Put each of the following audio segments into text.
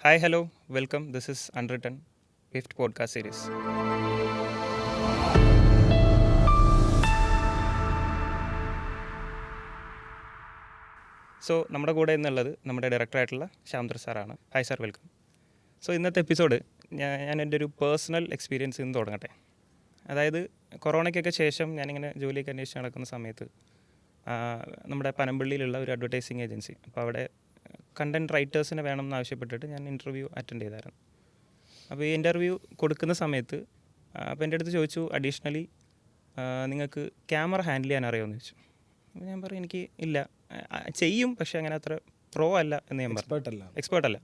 Hi, hello, welcome. This is Unwritten, fifth podcast series. So നമ്മുടെ കൂടെ എന്നുള്ളത് നമ്മുടെ ഡയറക്ടറായിട്ടുള്ള ശ്യാംധർ സാറാണ്. Hi sir, welcome. സോ ഇന്നത്തെ എപ്പിസോഡ് ഞാൻ എൻ്റെ ഒരു പേഴ്സണൽ എക്സ്പീരിയൻസിൽ നിന്ന് തുടങ്ങട്ടെ. അതായത് കൊറോണയ്ക്കൊക്കെ ശേഷം ഞാനിങ്ങനെ ജോലിയൊക്കെ അന്വേഷിച്ച് നടക്കുന്ന സമയത്ത് നമ്മുടെ പനമ്പള്ളിയിലുള്ള ഒരു അഡ്വർടൈസിങ് ഏജൻസി, അപ്പോൾ അവിടെ കണ്ടൻറ് റൈറ്റേഴ്സിനെ വേണമെന്ന് ആവശ്യപ്പെട്ടിട്ട് ഞാൻ ഇൻ്റർവ്യൂ അറ്റൻഡ് ചെയ്തായിരുന്നു. അപ്പോൾ ഈ ഇൻ്റർവ്യൂ കൊടുക്കുന്ന സമയത്ത് അപ്പോൾ എൻ്റെ അടുത്ത് ചോദിച്ചു, അഡീഷണലി നിങ്ങൾക്ക് ക്യാമറ ഹാൻഡിൽ ചെയ്യാൻ അറിയാമെന്ന് ചോദിച്ചു. അപ്പോൾ ഞാൻ പറഞ്ഞു എനിക്ക് ഇല്ല, ചെയ്യും പക്ഷേ അങ്ങനെ അത്ര പ്രോ അല്ല എന്ന് ഞാൻ പറഞ്ഞു. എക്സ്പേർട്ട് അല്ല.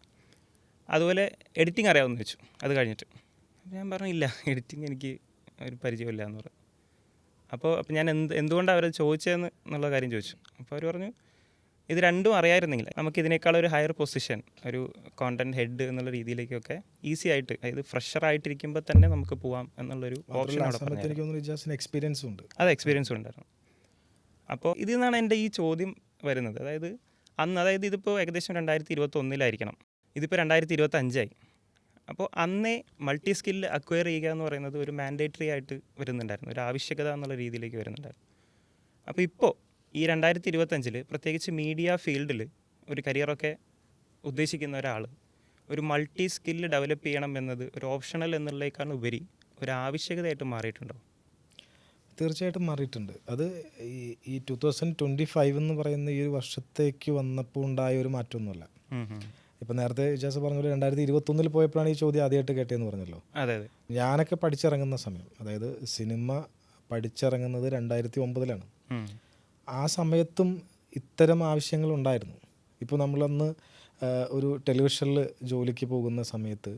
അതുപോലെ എഡിറ്റിംഗ് അറിയാമെന്ന് ചോദിച്ചു അത് കഴിഞ്ഞിട്ട്. അപ്പോൾ ഞാൻ പറഞ്ഞു ഇല്ല, എഡിറ്റിംഗ് എനിക്ക് ഒരു പരിചയമില്ല എന്ന് പറഞ്ഞു. അപ്പോൾ ഞാൻ എന്തുകൊണ്ടാണ് അവരത് ചോദിച്ചതെന്ന് എന്നുള്ള കാര്യം ചോദിച്ചു. അപ്പോൾ അവർ പറഞ്ഞു ഇത് രണ്ടും അറിയാമായിരുന്നെങ്കിൽ നമുക്ക് ഇതിനേക്കാൾ ഒരു ഹയർ പൊസിഷൻ, ഒരു കോണ്ടന്റ് ഹെഡ് എന്നുള്ള രീതിയിലേക്കൊക്കെ ഈസി ആയിട്ട്, അതായത് ഫ്രഷറായിട്ടിരിക്കുമ്പോൾ തന്നെ നമുക്ക് പോവാം എന്നുള്ളൊരു ഓപ്ഷൻ അവിടെ പറഞ്ഞു. എക്സ്പീരിയൻസും ഉണ്ട്. അത് എക്സ്പീരിയൻസും ഉണ്ടായിരുന്നു. അപ്പോൾ ഇതിൽ നിന്നാണ് എൻ്റെ ഈ ചോദ്യം വരുന്നത്. അതായത് ഇതിപ്പോൾ ഏകദേശം 2021 ഇതിപ്പോൾ 2025. അപ്പോൾ അന്നേ മൾട്ടി സ്കില്ല് അക്വയർ ചെയ്യുക എന്ന് പറയുന്നത് ഒരു മാൻഡേറ്ററി ആയിട്ട് വരുന്നുണ്ടായിരുന്നു, ഒരു ആവശ്യകത എന്നുള്ള രീതിയിലേക്ക് വരുന്നുണ്ടായിരുന്നു. അപ്പോൾ ഇപ്പോൾ ഈ 2025 പ്രത്യേകിച്ച് മീഡിയ ഫീൽഡിൽ ഒരു കരിയറൊക്കെ ഉദ്ദേശിക്കുന്ന ഒരാൾ ഒരു മൾട്ടി സ്കില്ല് ഡെവലപ്പ് ചെയ്യണം എന്നത് ഒരു ഓപ്ഷണൽ എന്നുള്ളതിനേക്കാൾ ഉപരി ഒരു ആവശ്യകതയായിട്ട് മാറിയിട്ടുണ്ടോ? തീർച്ചയായിട്ടും മാറിയിട്ടുണ്ട്. അത് ഈ 2025 എന്ന് പറയുന്ന ഈ ഒരു വർഷത്തേക്ക് വന്നപ്പോൾ ഉണ്ടായ ഒരു മാറ്റമൊന്നുമല്ല. ഇപ്പം നേരത്തെ ഇജാസ് പറഞ്ഞ പോലെ 2021 പോയപ്പോഴാണ് ഈ ചോദ്യം ആദ്യമായിട്ട് കേട്ടതെന്ന് പറഞ്ഞല്ലോ. അതെ. ഞാനൊക്കെ പഠിച്ചിറങ്ങുന്ന സമയം, അതായത് സിനിമ പഠിച്ചിറങ്ങുന്നത് 2009 ആ സമയത്തും ഇത്തരം ആവശ്യങ്ങളുണ്ടായിരുന്നു. ഇപ്പോൾ നമ്മളന്ന് ഒരു ടെലിവിഷനിൽ ജോലിക്ക് പോകുന്ന സമയത്ത്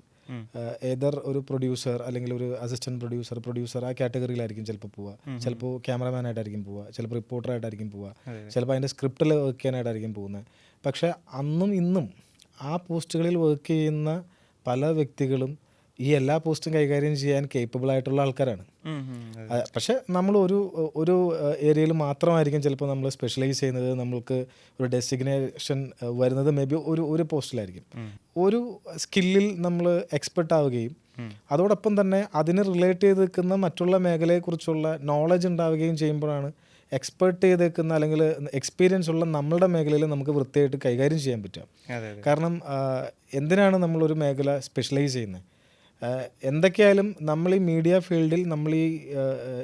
ഏതർ ഒരു പ്രൊഡ്യൂസർ അല്ലെങ്കിൽ ഒരു അസിസ്റ്റൻറ്റ് പ്രൊഡ്യൂസർ ആ കാറ്റഗറിയിലായിരിക്കും ചിലപ്പോൾ പോവുക, ചിലപ്പോൾ ക്യാമറമാനായിട്ടായിരിക്കും പോവുക, ചിലപ്പോൾ റിപ്പോർട്ടറായിട്ടായിരിക്കും പോവുക, ചിലപ്പോൾ അതിൻ്റെ സ്ക്രിപ്റ്റിൽ വർക്ക് ചെയ്യാനായിട്ടായിരിക്കും പോകുന്നത്. പക്ഷേ അന്നും ഇന്നും ആ പോസ്റ്റുകളിൽ വർക്ക് ചെയ്യുന്ന പല വ്യക്തികളും ഈ എല്ലാ പോസ്റ്റും കൈകാര്യം ചെയ്യാൻ കേപ്പബിൾ ആയിട്ടുള്ള ആൾക്കാരാണ്. പക്ഷെ നമ്മൾ ഒരു ഏരിയയിൽ മാത്രമായിരിക്കും ചിലപ്പോൾ നമ്മൾ സ്പെഷ്യലൈസ് ചെയ്യുന്നത്. നമ്മൾക്ക് ഒരു ഡെസിഗ്നേഷൻ വരുന്നത് മേ ബി ഒരു പോസ്റ്റിലായിരിക്കും. ഒരു സ്കില്ലിൽ നമ്മൾ എക്സ്പെർട്ട് ആവുകയും അതോടൊപ്പം തന്നെ അതിന് റിലേറ്റ് ചെയ്ത് നിൽക്കുന്ന മറ്റുള്ള മേഖലയെക്കുറിച്ചുള്ള നോളജ് ഉണ്ടാവുകയും ചെയ്യുമ്പോഴാണ് എക്സ്പെർട്ട് ചെയ്ത് നിൽക്കുന്ന അല്ലെങ്കിൽ എക്സ്പീരിയൻസ് ഉള്ള നമ്മളുടെ മേഖലയിൽ നമുക്ക് വൃത്തിയായിട്ട് കൈകാര്യം ചെയ്യാൻ പറ്റുക. കാരണം എന്തിനാണ് നമ്മളൊരു മേഖല സ്പെഷ്യലൈസ് ചെയ്യുന്നത്? എന്തൊക്കെയായാലും നമ്മൾ ഈ മീഡിയ ഫീൽഡിൽ നമ്മൾ ഈ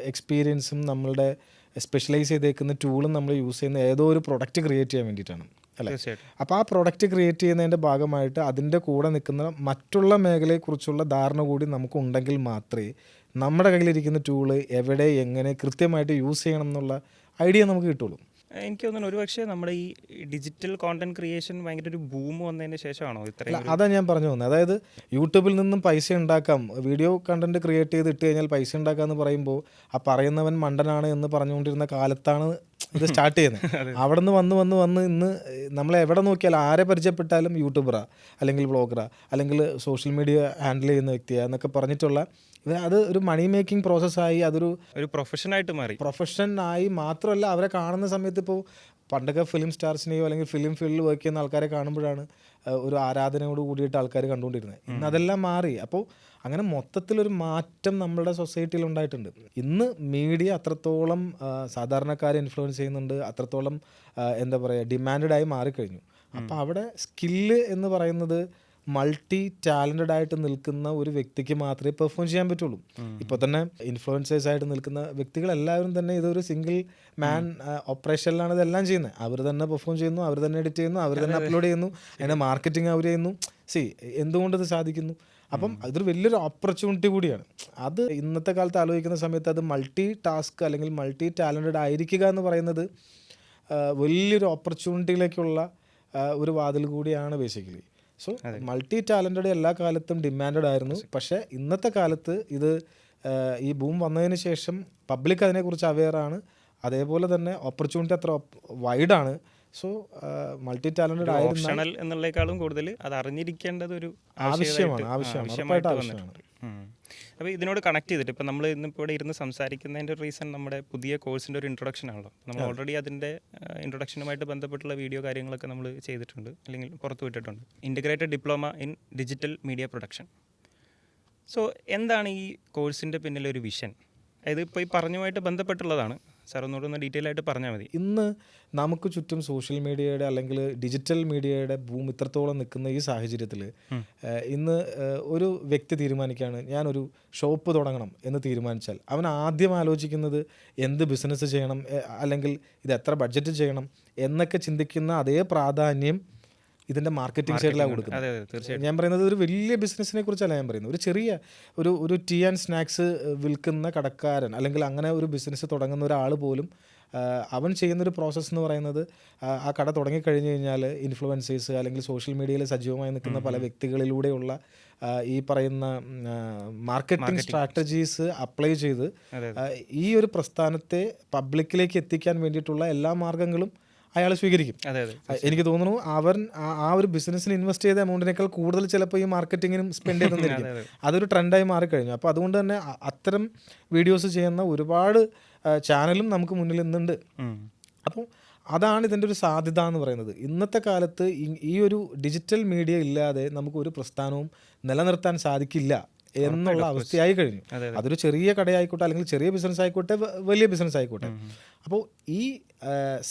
എക്സ്പീരിയൻസും നമ്മളുടെ സ്പെഷ്യലൈസ് ചെയ്തേക്കുന്ന ടൂളും നമ്മൾ യൂസ് ചെയ്യുന്ന ഏതോ ഒരു പ്രൊഡക്റ്റ് ക്രിയേറ്റ് ചെയ്യാൻ വേണ്ടിയിട്ടാണ്, അല്ലേ? അപ്പോൾ ആ പ്രൊഡക്റ്റ് ക്രിയേറ്റ് ചെയ്യുന്നതിൻ്റെ ഭാഗമായിട്ട് അതിൻ്റെ കൂടെ നിൽക്കുന്ന മറ്റുള്ള മേഖലയെക്കുറിച്ചുള്ള ധാരണ കൂടി നമുക്ക് ഉണ്ടെങ്കിൽ മാത്രമേ നമ്മുടെ കയ്യിലിരിക്കുന്ന ടൂള് എവിടെ എങ്ങനെ കൃത്യമായിട്ട് യൂസ് ചെയ്യണം എന്നുള്ള ഐഡിയ നമുക്ക് കിട്ടുള്ളൂ. എനിക്ക് തോന്നുന്നു ഒരുപക്ഷെ നമ്മുടെ ഈ ഡിജിറ്റൽ കോണ്ടന്റ് ക്രിയേഷൻ ഭയങ്കര ഒരു ബൂം വന്നതിന് ശേഷമാണോ ഇത്രയും? അതാ ഞാൻ പറഞ്ഞു പോകുന്നത്. അതായത് യൂട്യൂബിൽ നിന്നും പൈസ ഉണ്ടാക്കാം, വീഡിയോ കണ്ടന്റ് ക്രിയേറ്റ് ചെയ്ത് ഇട്ട് കഴിഞ്ഞാൽ പൈസ ഉണ്ടാക്കാം എന്ന് പറയുമ്പോൾ ആ പറയുന്നവൻ മണ്ടനാണ് എന്ന് പറഞ്ഞുകൊണ്ടിരുന്ന കാലത്താണ് ഇത് സ്റ്റാർട്ട് ചെയ്യുന്നത്. അവിടെ നിന്ന് വന്ന് ഇന്ന് നമ്മൾ എവിടെ നോക്കിയാൽ ആരെ പരിചയപ്പെട്ടാലും യൂട്യൂബറാ അല്ലെങ്കിൽ വ്ളോഗറാ അല്ലെങ്കിൽ സോഷ്യൽ മീഡിയ ഹാൻഡിൽ ചെയ്യുന്ന വ്യക്തിയാണ് എന്നൊക്കെ പറഞ്ഞിട്ടുള്ള അത് ഒരു മണി മേക്കിംഗ് പ്രോസസ്സായി, അതൊരു പ്രൊഫഷനായിട്ട് മാറി. പ്രൊഫഷനായി മാത്രമല്ല, അവരെ കാണുന്ന സമയത്ത് ഇപ്പോൾ പണ്ടൊക്കെ ഫിലിം സ്റ്റാർസിനെയോ അല്ലെങ്കിൽ ഫിലിം ഫീൽഡിൽ വർക്ക് ചെയ്യുന്ന ആൾക്കാരെ കാണുമ്പോഴാണ് ഒരു ആരാധനയോട് കൂടിയിട്ട് ആൾക്കാർ കണ്ടുകൊണ്ടിരുന്നത്. ഇന്ന് അതെല്ലാം മാറി. അപ്പോൾ അങ്ങനെ മൊത്തത്തിലൊരു മാറ്റം നമ്മളുടെ സൊസൈറ്റിയിൽ ഉണ്ടായിട്ടുണ്ട്. ഇന്ന് മീഡിയ അത്രത്തോളം സാധാരണക്കാരെ ഇൻഫ്ലുവൻസ് ചെയ്യുന്നുണ്ട്, അത്രത്തോളം എന്താ പറയുക ഡിമാൻഡഡ് ആയി മാറിക്കഴിഞ്ഞു. അപ്പോൾ അവിടെ സ്കില്ല് എന്ന് പറയുന്നത് മൾട്ടി ടാലൻറ്റഡ് ആയിട്ട് നിൽക്കുന്ന ഒരു വ്യക്തിക്ക് മാത്രമേ പെർഫോം ചെയ്യാൻ പറ്റുള്ളൂ. ഇപ്പോൾ തന്നെ ഇൻഫ്ലുവൻസേഴ്സ് ആയിട്ട് നിൽക്കുന്ന വ്യക്തികളെല്ലാവരും തന്നെ ഇതൊരു സിംഗിൾ മാൻ ഓപ്പറേഷനിലാണ് ഇതെല്ലാം ചെയ്യുന്നത്. അവർ തന്നെ പെർഫോം ചെയ്യുന്നു, അവർ തന്നെ എഡിറ്റ് ചെയ്യുന്നു, അവർ തന്നെ അപ്ലോഡ് ചെയ്യുന്നു, അതിൻ്റെ മാർക്കറ്റിംഗ് അവർ ചെയ്യുന്നു. എന്തുകൊണ്ട് ഇത് സാധിക്കുന്നു? അപ്പം അതൊരു വലിയൊരു ഓപ്പർച്യൂണിറ്റി കൂടിയാണ്. അത് ഇന്നത്തെ കാലത്ത് ആലോചിക്കുന്ന സമയത്ത് അത് മൾട്ടി ടാസ്ക് അല്ലെങ്കിൽ മൾട്ടി ടാലൻറ്റഡ് ആയിരിക്കുക എന്ന് പറയുന്നത് വലിയൊരു ഓപ്പർച്യൂണിറ്റിയിലേക്കുള്ള ഒരു വാതിൽ കൂടിയാണ് ബേസിക്കലി. സോ മൾട്ടി ടാലൻറ്റഡ് എല്ലാ കാലത്തും ഡിമാൻഡഡ് ആയിരുന്നു. പക്ഷേ ഇന്നത്തെ കാലത്ത് ഇത് ഈ ബൂം വന്നതിന് ശേഷം പബ്ലിക് അതിനെക്കുറിച്ച് അവെയറാണ്. അതേപോലെ തന്നെ ഓപ്പർച്യൂണിറ്റി അത്ര വൈഡാണ്. സോ മൾട്ടി ടാലൻറ്റഡ് ആയിരുന്നാൽ എന്നുള്ളേക്കാളും കൂടുതൽ അത് അറിഞ്ഞിരിക്കേണ്ടത് ഒരു ആവശ്യമാണ്. അപ്പോൾ ഇതിനോട് കണക്ട് ചെയ്തിട്ട് ഇപ്പോൾ നമ്മൾ ഇന്നിപ്പോൾ ഇവിടെ ഇരുന്ന് സംസാരിക്കുന്നതിൻ്റെ റീസൺ നമ്മുടെ പുതിയ കോഴ്സിൻ്റെ ഒരു ഇൻട്രൊഡക്ഷൻ ആണല്ലോ. നമ്മൾ ഓൾറെഡി അതിൻ്റെ ഇൻട്രൊഡക്ഷനുമായിട്ട് ബന്ധപ്പെട്ടുള്ള വീഡിയോ കാര്യങ്ങളൊക്കെ നമ്മൾ ചെയ്തിട്ടുണ്ട്, അല്ലെങ്കിൽ പുറത്ത് വിട്ടിട്ടുണ്ട്. Integrated diploma in digital media production. So എന്താണ് ഈ കോഴ്സിൻ്റെ പിന്നിലൊരു വിഷൻ? അതായത് ഇപ്പോൾ ഈ പറഞ്ഞുമായിട്ട് ബന്ധപ്പെട്ടുള്ളതാണ്. സാർ ഒന്നുകൂടെ ഡീറ്റെയിൽ ആയിട്ട് പറഞ്ഞാൽ മതി. ഇന്ന് നമുക്ക് ചുറ്റും സോഷ്യൽ മീഡിയയുടെ അല്ലെങ്കിൽ ഡിജിറ്റൽ മീഡിയയുടെ ബൂം ഇത്രത്തോളം നിൽക്കുന്ന ഈ സാഹചര്യത്തിൽ ഇന്ന് ഒരു വ്യക്തി തീരുമാനിക്കുകയാണ് ഞാനൊരു ഷോപ്പ് തുടങ്ങണം എന്ന് തീരുമാനിച്ചാൽ അവൻ ആദ്യം ആലോചിക്കുന്നത് എന്ത് ബിസിനസ് ചെയ്യണം, അല്ലെങ്കിൽ ഇത് എത്ര ബഡ്ജറ്റ് ചെയ്യണം എന്നൊക്കെ ചിന്തിക്കുന്ന അതേ പ്രാധാന്യം ഇതിൻ്റെ മാർക്കറ്റിംഗ് സൈഡിലാണ് കൊടുക്കുന്നത്. ഞാൻ പറയുന്നത് ഒരു വലിയ ബിസിനസ്സിനെ കുറിച്ചല്ല ഞാൻ പറയുന്നത്. ഒരു ചെറിയ ഒരു ടീ ആൻഡ് സ്നാക്സ് വിൽക്കുന്ന കടക്കാരൻ അല്ലെങ്കിൽ അങ്ങനെ ഒരു ബിസിനസ് തുടങ്ങുന്ന ഒരാൾ പോലും അവൻ ചെയ്യുന്നൊരു പ്രോസസ്സ് എന്ന് പറയുന്നത് ആ കട തുടങ്ങിക്കഴിഞ്ഞ് കഴിഞ്ഞാൽ ഇൻഫ്ലുവൻസേഴ്സ് അല്ലെങ്കിൽ സോഷ്യൽ മീഡിയയിൽ സജീവമായി നിൽക്കുന്ന പല വ്യക്തികളിലൂടെയുള്ള ഈ പറയുന്ന മാർക്കറ്റിംഗ് സ്ട്രാറ്റജീസ് അപ്ലൈ ചെയ്ത് ഈ ഒരു പ്രസ്ഥാനത്തെ പബ്ലിക്കിലേക്ക് എത്തിക്കാൻ വേണ്ടിയിട്ടുള്ള എല്ലാ മാർഗങ്ങളും അയാൾ സ്വീകരിക്കും. എനിക്ക് തോന്നുന്നു അവൻ ആ ഒരു ബിസിനസ്സിന് ഇൻവെസ്റ്റ് ചെയ്ത എമൗണ്ടിനേക്കാൾ കൂടുതൽ ചിലപ്പോൾ ഈ മാർക്കറ്റിങ്ങിനും സ്പെൻഡ് ചെയ്തെന്നിരിക്കും. അതൊരു ട്രെൻഡായി മാറിക്കഴിഞ്ഞു. അപ്പോൾ അതുകൊണ്ട് തന്നെ അത്തരം വീഡിയോസ് ചെയ്യുന്ന ഒരുപാട് ചാനലും നമുക്ക് മുന്നിൽ നിന്നുണ്ട്. അപ്പോൾ അതാണ് ഇതിൻ്റെ ഒരു സാധ്യത എന്ന് പറയുന്നത്. ഇന്നത്തെ കാലത്ത് ഈ ഒരു ഡിജിറ്റൽ മീഡിയ ഇല്ലാതെ നമുക്കൊരു പ്രസ്ഥാനവും നിലനിർത്താൻ സാധിക്കില്ല എന്നുള്ള അവസ്ഥയായി കഴിഞ്ഞു. അതൊരു ചെറിയ കടയായിക്കോട്ടെ, അല്ലെങ്കിൽ ചെറിയ ബിസിനസ് ആയിക്കോട്ടെ, വലിയ ബിസിനസ് ആയിക്കോട്ടെ. അപ്പോൾ ഈ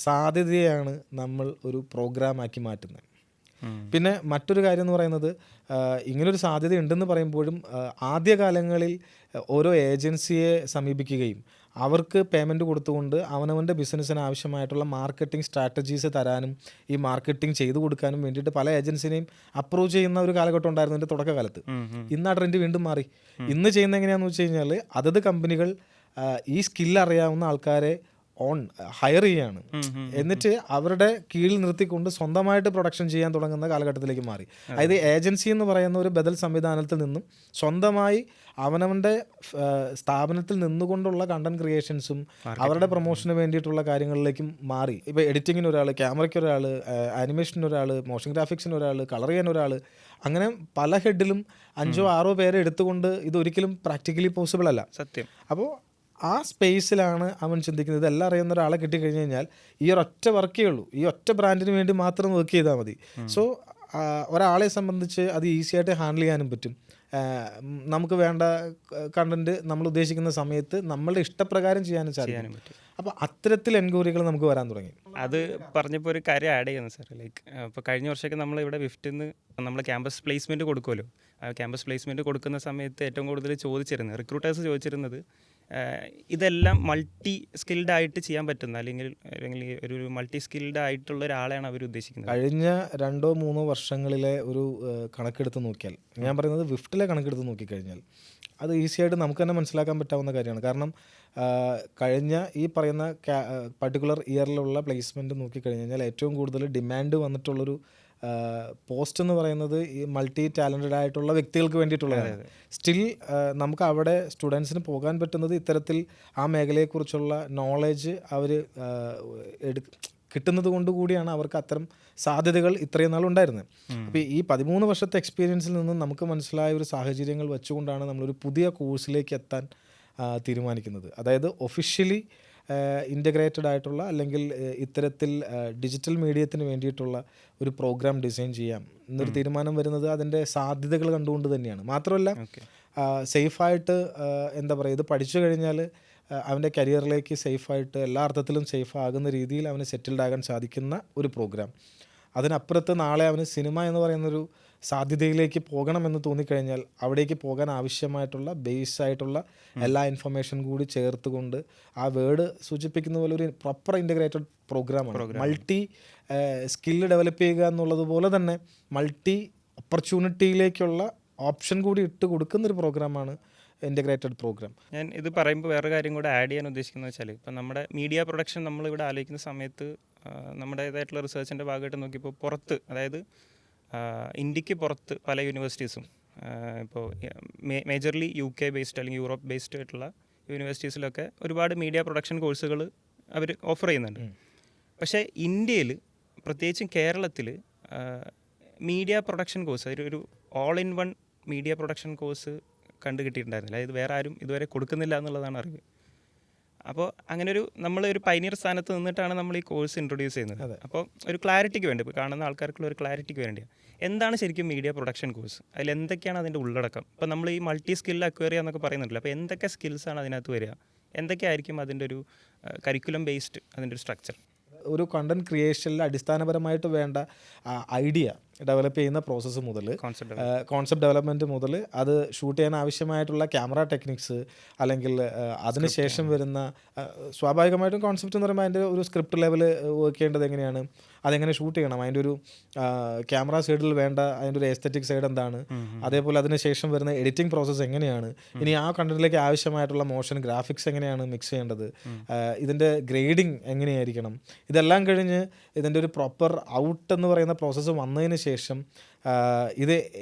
സാധ്യതയാണ് നമ്മൾ ഒരു പ്രോഗ്രാമാക്കി മാറ്റുന്നത്. പിന്നെ മറ്റൊരു കാര്യം എന്ന് പറയുന്നത്, ഇങ്ങനൊരു സാധ്യത ഉണ്ടെന്ന് പറയുമ്പോഴും ആദ്യകാലങ്ങളിൽ ഓരോ ഏജൻസിയെ സമീപിക്കുകയും അവർക്ക് പേയ്മെൻറ്റ് കൊടുത്തുകൊണ്ട് അവനവൻ്റെ ബിസിനസ്സിന് ആവശ്യമായിട്ടുള്ള മാർക്കറ്റിംഗ് സ്ട്രാറ്റജീസ് തരാനും ഈ മാർക്കറ്റിംഗ് ചെയ്തു കൊടുക്കാനും വേണ്ടിയിട്ട് പല ഏജൻസിനെയും അപ്രോച്ച് ചെയ്യുന്ന ഒരു കാലഘട്ടം ഉണ്ടായിരുന്നു എൻ്റെ തുടക്കകാലത്ത്. ഇന്ന് ആ ട്രെൻഡ് വീണ്ടും മാറി. ഇന്ന് ചെയ്യുന്നത് എങ്ങനെയാണെന്ന് വെച്ച് കഴിഞ്ഞാൽ അതത് കമ്പനികൾ ഈ സ്കില്ല് അറിയാവുന്ന ആൾക്കാരെ ഹയർ ചെയ്യാണ്, എന്നിട്ട് അവരുടെ കീഴിൽ നിർത്തിക്കൊണ്ട് സ്വന്തമായിട്ട് പ്രൊഡക്ഷൻ ചെയ്യാൻ തുടങ്ങുന്ന കാലഘട്ടത്തിലേക്ക് മാറി. അതായത് ഏജൻസി എന്ന് പറയുന്ന ഒരു ബദൽ സംവിധാനത്തിൽ നിന്നും സ്വന്തമായി അവനവൻ്റെ സ്ഥാപനത്തിൽ നിന്നുകൊണ്ടുള്ള കണ്ടന്റ് ക്രിയേഷൻസും അവരുടെ പ്രൊമോഷന് വേണ്ടിയിട്ടുള്ള കാര്യങ്ങളിലേക്കും മാറി. ഇപ്പോൾ എഡിറ്റിങ്ങിന് ഒരാൾ, ക്യാമറയ്ക്ക് ഒരാൾ, ആനിമേഷന് ഒരാൾ, മോഷൻ ഗ്രാഫിക്സിന് ഒരാൾ, കളർ ചെയ്യാൻ ഒരാൾ, അങ്ങനെ പല ഹെഡിലും 5 or 6 പേരെ എടുത്തുകൊണ്ട് ഇതൊരിക്കലും പ്രാക്ടിക്കലി പോസിബിൾ അല്ല. സത്യം. അപ്പോൾ ആ സ്പേസിലാണ് അവൻ ചിന്തിക്കുന്നത്. ഇതെല്ലാം അറിയുന്ന ഒരാളെ കിട്ടിക്കഴിഞ്ഞ് കഴിഞ്ഞാൽ ഈ ഒരൊറ്റ വർക്കേ ഉള്ളൂ, ഈ ഒറ്റ ബ്രാൻഡിന് വേണ്ടി മാത്രം വർക്ക് ചെയ്താൽ മതി. സോ ഒരാളെ സംബന്ധിച്ച് അത് ഈസി ആയിട്ട് ഹാൻഡിൽ ചെയ്യാനും പറ്റും. നമുക്ക് വേണ്ട കണ്ടന്റ് നമ്മൾ ഉദ്ദേശിക്കുന്ന സമയത്ത് നമ്മളുടെ ഇഷ്ടപ്രകാരം ചെയ്യാനും സാധിക്കും. അപ്പോൾ അത്തരത്തിൽ എൻക്വയറികൾ നമുക്ക് വരാൻ തുടങ്ങി. അത് പറഞ്ഞപ്പോൾ ഒരു കാര്യം ആഡ് ചെയ്യുന്നു സാർ. ലൈക്ക് ഇപ്പോൾ കഴിഞ്ഞ വർഷമൊക്കെ നമ്മൾ ഇവിടെ വിഫ്റ്റിൽ നിന്ന് നമ്മൾ ക്യാമ്പസ് പ്ലേസ്മെൻറ്റ് കൊടുക്കുമല്ലോ. ആ ക്യാമ്പസ് പ്ലേസ്മെൻറ്റ് കൊടുക്കുന്ന സമയത്ത് ഏറ്റവും കൂടുതൽ റിക്രൂട്ടേഴ്സ് ചോദിച്ചിരുന്നത് ഇതെല്ലാം മൾട്ടി സ്കിൽഡ് ആയിട്ട് ചെയ്യാൻ പറ്റുന്ന, അല്ലെങ്കിൽ ഒരു മൾട്ടി സ്കിൽഡ് ആയിട്ടുള്ള ഒരാളെയാണ് അവർ ഉദ്ദേശിക്കുന്നത്. കഴിഞ്ഞ 2-3 വർഷങ്ങളിലെ ഒരു കണക്കെടുത്ത് നോക്കിയാൽ, ഞാൻ പറയുന്നത് വിഫ്റ്റിലെ കണക്കെടുത്ത് നോക്കിക്കഴിഞ്ഞാൽ അത് ഈസി ആയിട്ട് നമുക്ക് തന്നെ മനസ്സിലാക്കാൻ പറ്റാവുന്ന കാര്യമാണ്. കാരണം കഴിഞ്ഞ ഈ പറയുന്ന പർട്ടിക്കുലർ ഇയറിലുള്ള പ്ലേസ്മെൻറ്റ് നോക്കിക്കഴിഞ്ഞ് കഴിഞ്ഞാൽ ഏറ്റവും കൂടുതൽ ഡിമാൻഡ് വന്നിട്ടുള്ളൊരു പോസ്റ്റ് എന്ന് പറയുന്നത് ഈ മൾട്ടി ടാലൻറ്റഡ് ആയിട്ടുള്ള വ്യക്തികൾക്ക് വേണ്ടിയിട്ടുള്ളതാണ്. സ്റ്റിൽ നമുക്ക് അവിടെ സ്റ്റുഡൻസിന് പോകാൻ പറ്റുന്നത് ഇത്തരത്തിൽ ആ മേഖലയെക്കുറിച്ചുള്ള നോളേജ് അവർ കിട്ടുന്നത് കൊണ്ട് കൂടിയാണ് അവർക്ക് അത്തരം സാധ്യതകൾ ഇത്രയും നാളുണ്ടായിരുന്നത്. അപ്പോൾ ഈ 13 വർഷത്തെ എക്സ്പീരിയൻസിൽ നിന്നും നമുക്ക് മനസ്സിലായ ഒരു സാഹചര്യങ്ങൾ വെച്ചുകൊണ്ടാണ് നമ്മളൊരു പുതിയ കോഴ്സിലേക്ക് എത്താൻ തീരുമാനിക്കുന്നത്. അതായത് ഒഫീഷ്യലി ഇൻ്റഗ്രേറ്റഡ് ആയിട്ടുള്ള, അല്ലെങ്കിൽ ഇത്തരത്തിൽ ഡിജിറ്റൽ മീഡിയത്തിന് വേണ്ടിയിട്ടുള്ള ഒരു പ്രോഗ്രാം ഡിസൈൻ ചെയ്യാം എന്നൊരു തീരുമാനം വരുന്നത് അതിൻ്റെ സാധ്യതകൾ കണ്ടുകൊണ്ട് തന്നെയാണ്. മാത്രമല്ല സേഫായിട്ട് എന്താ പറയുക, ഇത് പഠിച്ചു കഴിഞ്ഞാൽ അവൻ്റെ കരിയറിലേക്ക് സേഫായിട്ട്, എല്ലാ അർത്ഥത്തിലും സേഫ് ആകുന്ന രീതിയിൽ അവന് സെറ്റിൽഡ് ആകാൻ സാധിക്കുന്ന ഒരു പ്രോഗ്രാം. അതിനപ്പുറത്ത് നാളെ അവന് സിനിമ എന്ന് പറയുന്നൊരു സാധ്യതയിലേക്ക് പോകണമെന്ന് തോന്നിക്കഴിഞ്ഞാൽ അവിടേക്ക് പോകാൻ ആവശ്യമായിട്ടുള്ള ബേസ് ആയിട്ടുള്ള എല്ലാ ഇൻഫർമേഷൻ കൂടി ചേർത്തുകൊണ്ട് ആ വേർഡ് സൂചിപ്പിക്കുന്ന പോലെ ഒരു പ്രോപ്പർ ഇൻ്റഗ്രേറ്റഡ് പ്രോഗ്രാമാണ്. മൾട്ടി സ്കില്ല് ഡെവലപ്പ് ചെയ്യുക എന്നുള്ളതുപോലെ തന്നെ മൾട്ടി ഓപ്പർച്യൂണിറ്റിയിലേക്കുള്ള ഓപ്ഷൻ കൂടി ഇട്ട് കൊടുക്കുന്നൊരു പ്രോഗ്രാമാണ് ഇൻ്റഗ്രേറ്റഡ് പ്രോഗ്രാം. ഞാൻ ഇത് പറയുമ്പോൾ വേറെ കാര്യം കൂടെ ആഡ് ചെയ്യാൻ ഉദ്ദേശിക്കുന്നത് വെച്ചാൽ, ഇപ്പം നമ്മുടെ മീഡിയ പ്രൊഡക്ഷൻ നമ്മളിവിടെ ആലോചിക്കുന്ന സമയത്ത് നമ്മുടേതായിട്ടുള്ള റിസർച്ചിൻ്റെ ഭാഗമായിട്ട് നോക്കിയപ്പോൾ പുറത്ത്, അതായത് ഇന്ത്യക്ക് പുറത്ത് പല യൂണിവേഴ്സിറ്റീസും, ഇപ്പോൾ മേജർലി UK ബേസ്ഡ് അല്ലെങ്കിൽ യൂറോപ്പ് ബേസ്ഡ് ആയിട്ടുള്ള യൂണിവേഴ്സിറ്റീസിലൊക്കെ ഒരുപാട് മീഡിയ പ്രൊഡക്ഷൻ കോഴ്സുകൾ അവർ ഓഫർ ചെയ്യുന്നുണ്ട്. പക്ഷേ ഇന്ത്യയിൽ, പ്രത്യേകിച്ചും കേരളത്തിൽ, മീഡിയ പ്രൊഡക്ഷൻ കോഴ്സ്, ഒരു all in one media production course കണ്ടു കിട്ടിയിട്ടുണ്ടായിരുന്നില്ല. അതായത് വേറെ ആരും ഇതുവരെ കൊടുക്കുന്നില്ല എന്നുള്ളതാണ് അറിവ്. അപ്പോൾ അങ്ങനെ നമ്മളൊരു പൈനിയർ സ്ഥാനത്ത് നിന്നിട്ടാണ് നമ്മൾ ഈ കോഴ്സ് ഇൻട്രൊഡ്യൂസ് ചെയ്യുന്നത്. അപ്പോൾ ഒരു ക്ലാരിറ്റിക്ക് വേണ്ടി, ഇപ്പോൾ കാണുന്ന ആൾക്കാർക്കുള്ള ഒരു ക്ലാരിറ്റിക്ക് വേണ്ടിയാണ് എന്താണ് ശരിക്കും മീഡിയ പ്രൊഡക്ഷൻ കോഴ്സ്, അതിൽ എന്തൊക്കെയാണ് അതിൻ്റെ ഉള്ളടക്കം. ഇപ്പോൾ നമ്മൾ ഈ മൾട്ടി സ്കിൽ അക്വയർ എന്നൊക്കെ പറയുന്നുണ്ടല്ലോ, അപ്പോൾ എന്തൊക്കെ സ്കിൽസാണ് അതിനകത്ത് വരിക, എന്തൊക്കെയായിരിക്കും അതിൻ്റെ ഒരു കരിക്കുലം ബേസ്ഡ് അതിൻ്റെ ഒരു സ്ട്രക്ചർ. ഒരു കണ്ടന്റ് ക്രിയേഷനിൽ അടിസ്ഥാനപരമായിട്ട് വേണ്ട ഐഡിയ ഡെവലപ്പ് ചെയ്യുന്ന പ്രോസസ്സ് മുതൽ, കോൺസെപ്റ്റ് ഡെവലപ്മെൻറ്റ് മുതൽ, അത് ഷൂട്ട് ചെയ്യാൻ ആവശ്യമായിട്ടുള്ള ക്യാമറ ടെക്നിക്സ്, അല്ലെങ്കിൽ അതിനുശേഷം വരുന്ന സ്വാഭാവികമായിട്ടും കോൺസെപ്റ്റ് എന്ന് പറയുമ്പോൾ അതിൻ്റെ ഒരു സ്ക്രിപ്റ്റ് ലെവൽ വർക്ക് ചെയ്യേണ്ടത് എങ്ങനെയാണ്, അതെങ്ങനെ ഷൂട്ട് ചെയ്യണം, അതിൻ്റെ ഒരു ക്യാമറ സൈഡിൽ വേണ്ട അതിൻ്റെ ഒരു എസ്തെറ്റിക് സൈഡ് എന്താണ്, അതേപോലെ അതിനുശേഷം വരുന്ന എഡിറ്റിംഗ് പ്രോസസ്സ് എങ്ങനെയാണ്, ഇനി ആ കണ്ടന്റിലേക്ക് ആവശ്യമായിട്ടുള്ള മോഷൻ ഗ്രാഫിക്സ് എങ്ങനെയാണ് മിക്സ് ചെയ്യേണ്ടത്, ഇതിൻ്റെ ഗ്രേഡിങ് എങ്ങനെയായിരിക്കണം, ഇതെല്ലാം കഴിഞ്ഞ് ഇതിൻ്റെ ഒരു പ്രോപ്പർ ഔട്ട് എന്ന് പറയുന്ന പ്രോസസ്സ് വന്നതിന് ശേഷം ഇത്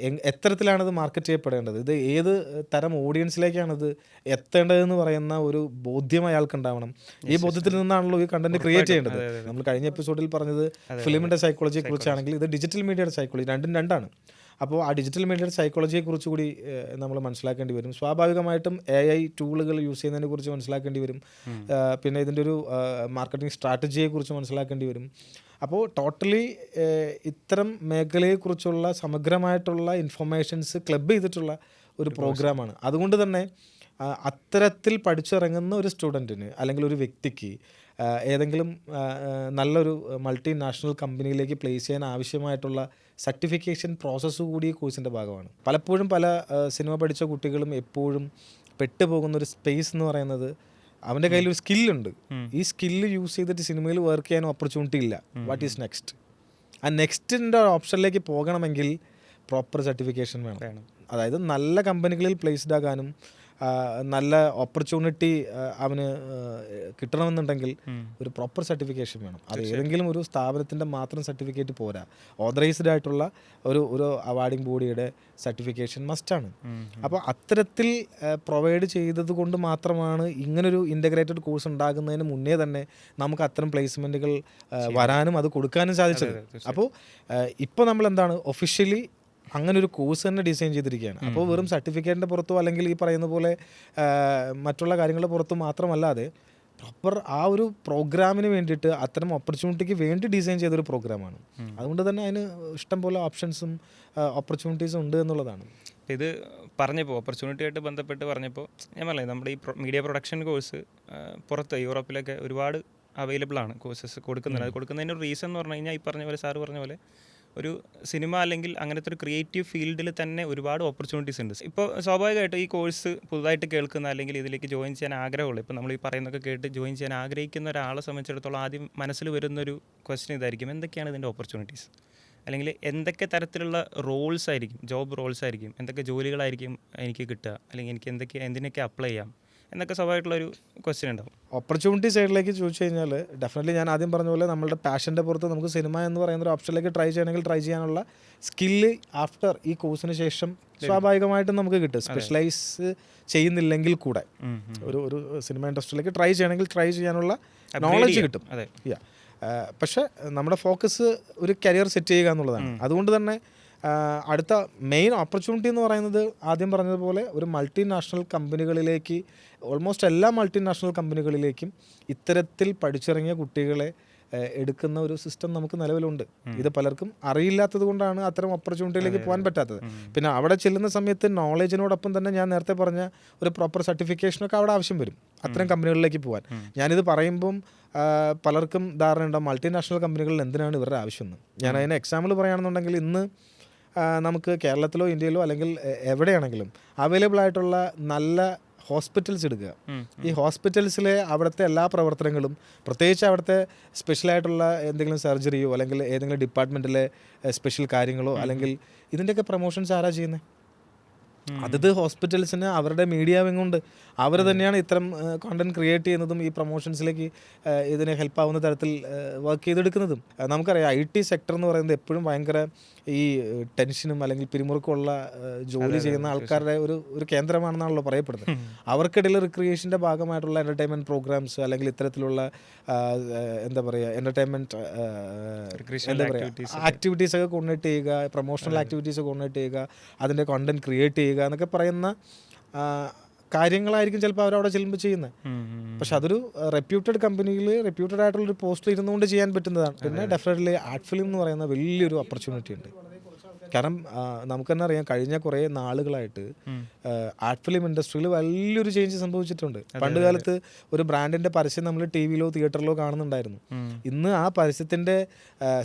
എത്തരത്തിലാണിത് മാർക്കറ്റ് ചെയ്യപ്പെടേണ്ടത്, ഇത് ഏത് തരം ഓഡിയൻസിലേക്കാണിത് എത്തേണ്ടതെന്ന് പറയുന്ന ഒരു ബോധ്യം അയാൾക്ക് ഉണ്ടാവണം. ഈ ബോധ്യത്തിൽ നിന്നാണല്ലോ ഈ കണ്ടന്റ് ക്രിയേറ്റ് ചെയ്യേണ്ടത്. നമ്മൾ കഴിഞ്ഞ എപ്പിസോഡിൽ പറഞ്ഞത് ഫിലിമിൻ്റെ സൈക്കോളജിയെ കുറിച്ചാണെങ്കിൽ ഇത് ഡിജിറ്റൽ മീഡിയയുടെ സൈക്കോളജി, രണ്ടും രണ്ടാണ്. അപ്പോൾ ആ ഡിജിറ്റൽ മീഡിയയുടെ സൈക്കോളജിയെ കുറിച്ച് കൂടി നമ്മൾ മനസ്സിലാക്കേണ്ടി വരും. സ്വാഭാവികമായിട്ടും AI ടൂളുകൾ യൂസ് ചെയ്യുന്നതിനെ കുറിച്ച് മനസ്സിലാക്കേണ്ടി വരും. പിന്നെ ഇതിൻ്റെ ഒരു മാർക്കറ്റിംഗ് സ്ട്രാറ്റജിയെ കുറിച്ച് മനസ്സിലാക്കേണ്ടി വരും. അപ്പോൾ ടോട്ടലി ഇത്തരം മേഖലയെക്കുറിച്ചുള്ള സമഗ്രമായിട്ടുള്ള ഇൻഫർമേഷൻസ് ക്ലബ് ചെയ്തിട്ടുള്ള ഒരു പ്രോഗ്രാമാണ്. അതുകൊണ്ട് തന്നെ അത്തരത്തിൽ പഠിച്ചിറങ്ങുന്ന ഒരു സ്റ്റുഡൻറ്റിന് അല്ലെങ്കിൽ ഒരു വ്യക്തിക്ക് ഏതെങ്കിലും നല്ലൊരു മൾട്ടിനാഷണൽ കമ്പനിയിലേക്ക് പ്ലേസ് ചെയ്യാൻ ആവശ്യമായിട്ടുള്ള സർട്ടിഫിക്കേഷൻ പ്രോസസ്സ് കൂടി ഈ കോഴ്സിൻ്റെ ഭാഗമാണ്. പലപ്പോഴും പല സിനിമ പഠിച്ച കുട്ടികളും എപ്പോഴും പെട്ടുപോകുന്നൊരു സ്പേസ് എന്ന് പറയുന്നത്, അവൻ്റെ കയ്യിൽ ഒരു സ്കില്ലുണ്ട്, ഈ സ്കില്ല് യൂസ് ചെയ്തിട്ട് സിനിമയിൽ വർക്ക് ചെയ്യാൻ ഓപ്പർച്യൂണിറ്റി ഇല്ല. What is next? ആ നെക്സ്റ്റിൻ്റെ ഓപ്ഷനിലേക്ക് പോകണമെങ്കിൽ പ്രോപ്പർ സർട്ടിഫിക്കേഷൻ വേണം. അതായത് നല്ല കമ്പനികളിൽ പ്ലേസ്ഡ് ആകാനും നല്ല ഓപ്പർച്യൂണിറ്റി അവന് കിട്ടണമെന്നുണ്ടെങ്കിൽ ഒരു പ്രോപ്പർ സർട്ടിഫിക്കേഷൻ വേണം. അത് ഏതെങ്കിലും ഒരു സ്ഥാപനത്തിൻ്റെ മാത്രം സർട്ടിഫിക്കറ്റ് പോരാ, ഓതറൈസ്ഡ് ആയിട്ടുള്ള ഒരു അവാർഡിംഗ് ബോഡിയുടെ സർട്ടിഫിക്കേഷൻ മസ്റ്റാണ്. അപ്പോൾ അത്തരത്തിൽ പ്രൊവൈഡ് ചെയ്തത് കൊണ്ട് മാത്രമാണ് ഇങ്ങനൊരു ഇൻ്റഗ്രേറ്റഡ് കോഴ്സ് ഉണ്ടാകുന്നതിന് മുന്നേ തന്നെ നമുക്ക് അത്തരം പ്ലേസ്മെൻറ്റുകൾ വരാനും അത് കൊടുക്കാനും സാധിച്ചത്. അപ്പോൾ ഇപ്പോൾ നമ്മൾ എന്താണ് ഒഫീഷ്യലി അങ്ങനെ ഒരു കോഴ്സ് തന്നെ ഡിസൈൻ ചെയ്തിരിക്കുകയാണ്. അപ്പോൾ വെറും സർട്ടിഫിക്കറ്റിൻ്റെ പുറത്തോ അല്ലെങ്കിൽ ഈ പറയുന്ന പോലെ മറ്റുള്ള കാര്യങ്ങളുടെ പുറത്തോ മാത്രമല്ലാതെ പ്രോപ്പർ ആ ഒരു പ്രോഗ്രാമിന് വേണ്ടിയിട്ട് അത്തരം ഓപ്പർച്യൂണിറ്റിക്ക് വേണ്ടി ഡിസൈൻ ചെയ്തൊരു പ്രോഗ്രാമാണ്. അതുകൊണ്ട് തന്നെ അതിന് ഇഷ്ടംപോലെ ഓപ്ഷൻസും ഓപ്പർച്യൂണിറ്റീസും ഉണ്ട് എന്നുള്ളതാണ്. ഇത് പറഞ്ഞപ്പോൾ ഓപ്പർച്യൂണിറ്റി ആയിട്ട് ബന്ധപ്പെട്ട് പറഞ്ഞപ്പോൾ ഞാൻ പറഞ്ഞത് നമ്മുടെ ഈ മീഡിയ പ്രൊഡക്ഷൻ കോഴ്സ് പുറത്ത് യൂറോപ്പിലൊക്കെ ഒരുപാട് അവൈലബിൾ ആണ് കോഴ്സസ് കൊടുക്കുന്നത്. അത് കൊടുക്കുന്നതിൻ്റെ ഒരു റീസൺ എന്ന് പറഞ്ഞു കഴിഞ്ഞാൽ ഈ പറഞ്ഞ പോലെ, സാറ് പറഞ്ഞ പോലെ, ഒരു സിനിമ അല്ലെങ്കിൽ അങ്ങനത്തെ ഒരു ക്രിയേറ്റീവ് ഫീൽഡിൽ തന്നെ ഒരുപാട് ഓപ്പർച്യൂണിറ്റീസ് ഉണ്ട്. ഇപ്പോൾ സ്വാഭാവികമായിട്ടും ഈ കോഴ്സ് പുതുതായിട്ട് കേൾക്കുന്ന അല്ലെങ്കിൽ ഇതിലേക്ക് ജോയിൻ ചെയ്യാൻ ആഗ്രഹമുള്ളൂ, ഇപ്പോൾ നമ്മൾ ഈ പറയുന്നതൊക്കെ കേട്ട് ജോയിൻ ചെയ്യാൻ ആഗ്രഹിക്കുന്ന ഒരാളെ സംബന്ധിച്ചിടത്തോളം ആദ്യം മനസ്സിൽ വരുന്നൊരു ക്വസ്റ്റ്യൻ ഇതായിരിക്കും: എന്തൊക്കെയാണ് ഇതിൻ്റെ ഓപ്പർച്യൂണിറ്റീസ്, അല്ലെങ്കിൽ എന്തൊക്കെ തരത്തിലുള്ള റോൾസ് ആയിരിക്കും, ജോബ് റോൾസ് ആയിരിക്കും, എന്തൊക്കെ ജോലികളായിരിക്കും എനിക്ക് കിട്ടുക, അല്ലെങ്കിൽ എനിക്ക് എന്തിനൊക്കെ അപ്ലൈ ചെയ്യാം എന്നൊക്കെ സ്വാഭാവികമായിട്ടുള്ളൊരു ക്വസ്റ്റ്യൻ ഉണ്ടാവും. ഓപ്പർച്യൂണിറ്റി സൈഡിലേക്ക് ചോദിച്ചു കഴിഞ്ഞാൽ ഡെഫിനറ്റ്ലി ഞാൻ ആദ്യം പറഞ്ഞ പോലെ നമ്മളുടെ പാഷൻ്റെ പുറത്ത് നമുക്ക് സിനിമ എന്ന് പറയുന്ന ഒരു ഓപ്ഷനിലേക്ക് ട്രൈ ചെയ്യണമെങ്കിൽ ട്രൈ ചെയ്യാനുള്ള സ്കില്ല് ആഫ്റ്റർ ഈ കോഴ്സിന് ശേഷം സ്വാഭാവികമായിട്ടും നമുക്ക് കിട്ടും. സ്പെഷ്യലൈസ് ചെയ്യുന്നില്ലെങ്കിൽ കൂടെ ഒരു സിനിമ ഇൻഡസ്ട്രിയിലേക്ക് ട്രൈ ചെയ്യണമെങ്കിൽ ട്രൈ ചെയ്യാനുള്ള നോളജ് കിട്ടും. പക്ഷേ നമ്മുടെ ഫോക്കസ് ഒരു കരിയർ സെറ്റ് ചെയ്യുക എന്നുള്ളതാണ്. അതുകൊണ്ട് തന്നെ അടുത്ത മെയിൻ ഓപ്പർച്യൂണിറ്റി എന്ന് പറയുന്നത് ആദ്യം പറഞ്ഞതുപോലെ ഒരു മൾട്ടിനാഷണൽ കമ്പനികളിലേക്ക്, ഓൾമോസ്റ്റ് എല്ലാ മൾട്ടിനാഷണൽ കമ്പനികളിലേക്കും ഇത്തരത്തിൽ പഠിച്ചിറങ്ങിയ കുട്ടികളെ എടുക്കുന്ന ഒരു സിസ്റ്റം നമുക്ക് നിലവിലുണ്ട്. ഇത് പലർക്കും അറിയില്ലാത്തത് കൊണ്ടാണ് അത്തരം ഓപ്പർച്യൂണിറ്റിയിലേക്ക് പോകാൻ പറ്റാത്തത്. പിന്നെ അവിടെ ചെല്ലുന്ന സമയത്ത് നോളജിനോടൊപ്പം തന്നെ ഞാൻ നേരത്തെ പറഞ്ഞ ഒരു പ്രോപ്പർ സർട്ടിഫിക്കേഷനൊക്കെ അവിടെ ആവശ്യം വരും അത്തരം കമ്പനികളിലേക്ക് പോകാൻ. ഞാനിത് പറയുമ്പം പലർക്കും ധാരണ ഉണ്ടാകും മൾട്ടിനാഷണൽ കമ്പനികളിൽ എന്തിനാണ് ഇവരുടെ ആവശ്യമെന്ന്. ഞാൻ അതിന് എക്സാമ്പിൾ പറയുകയാണെന്നുണ്ടെങ്കിൽ ഇന്ന് നമുക്ക് കേരളത്തിലോ ഇന്ത്യയിലോ അല്ലെങ്കിൽ എവിടെയാണെങ്കിലും അവൈലബിൾ ആയിട്ടുള്ള നല്ല ഹോസ്പിറ്റൽസ് എടുക്കുക. ഈ ഹോസ്പിറ്റൽസിലെ അവിടുത്തെ എല്ലാ പ്രവർത്തനങ്ങളും, പ്രത്യേകിച്ച് അവിടുത്തെ സ്പെഷ്യലായിട്ടുള്ള എന്തെങ്കിലും സർജറിയോ അല്ലെങ്കിൽ ഏതെങ്കിലും ഡിപ്പാർട്ട്മെൻറ്റിലെ സ്പെഷ്യൽ കാര്യങ്ങളോ, അല്ലെങ്കിൽ ഇതിൻ്റെയൊക്കെ പ്രൊമോഷൻസ് ആരാ ചെയ്യുന്നത്? അതത് ഹോസ്പിറ്റൽസിന് അവരുടെ മീഡിയ വിങ്ങുണ്ട്. അവർ തന്നെയാണ് ഇത്തരം കോണ്ടന്റ് ക്രിയേറ്റ് ചെയ്യുന്നതും ഈ പ്രൊമോഷൻസിലേക്ക് ഇതിന് ഹെൽപ്പാവുന്ന തരത്തിൽ വർക്ക് ചെയ്തെടുക്കുന്നതും. നമുക്കറിയാം IT സെക്ടർ എന്ന് പറയുന്നത് എപ്പോഴും ഭയങ്കര ഈ ടെൻഷനും അല്ലെങ്കിൽ പിരിമുറുക്കമുള്ള ജോലി ചെയ്യുന്ന ആൾക്കാരുടെ ഒരു കേന്ദ്രമാണെന്നാണല്ലോ പറയപ്പെടുന്നത്. അവർക്കിടയിൽ റിക്രിയേഷൻ്റെ ഭാഗമായിട്ടുള്ള എൻ്റർടൈൻമെൻറ്റ് പ്രോഗ്രാംസ് അല്ലെങ്കിൽ ഇത്തരത്തിലുള്ള എന്താ പറയുക എൻ്റർടൈൻമെൻറ്റ് എന്താ പറയുക ആക്ടിവിറ്റീസൊക്കെ കോർഡിനേറ്റ് ചെയ്യുക, പ്രൊമോഷണൽ ആക്ടിവിറ്റീസ് കോർഡിനേറ്റ് ചെയ്യുക, അതിൻ്റെ കോണ്ടന്റ് ക്രിയേറ്റ് ചെയ്യുക എന്നൊക്കെ പറയുന്ന കാര്യങ്ങളായിരിക്കും ചിലപ്പോൾ അവരവിടെ ചെല്ലുമ്പോൾ ചെയ്യുന്നത്. പക്ഷെ അതൊരു റെപ്യൂട്ടഡ് കമ്പനിയിൽ റെപ്യൂട്ടഡ് ആയിട്ടുള്ളൊരു പോസ്റ്റിൽ ഇരുന്നുകൊണ്ട് ചെയ്യാൻ പറ്റുന്നതാണ്. പിന്നെ ഡെഫിനറ്റ്ലി ആർട്ട് ഫിലിം എന്ന് പറയുന്ന വലിയൊരു ഓപ്പർച്യൂണിറ്റി ഉണ്ട്. കാരണം നമുക്ക് തന്നെ അറിയാം, കഴിഞ്ഞ കുറേ നാളുകളായിട്ട് ആർട്ട് ഫിലിം ഇൻഡസ്ട്രിയിൽ വലിയൊരു ചേഞ്ച് സംഭവിച്ചിട്ടുണ്ട്. പണ്ട് കാലത്ത് ഒരു ബ്രാൻഡിൻ്റെ പരസ്യം നമ്മൾ ടി വിയിലോ തിയേറ്ററിലോ കാണുന്നുണ്ടായിരുന്നു. ഇന്ന് ആ പരസ്യത്തിൻ്റെ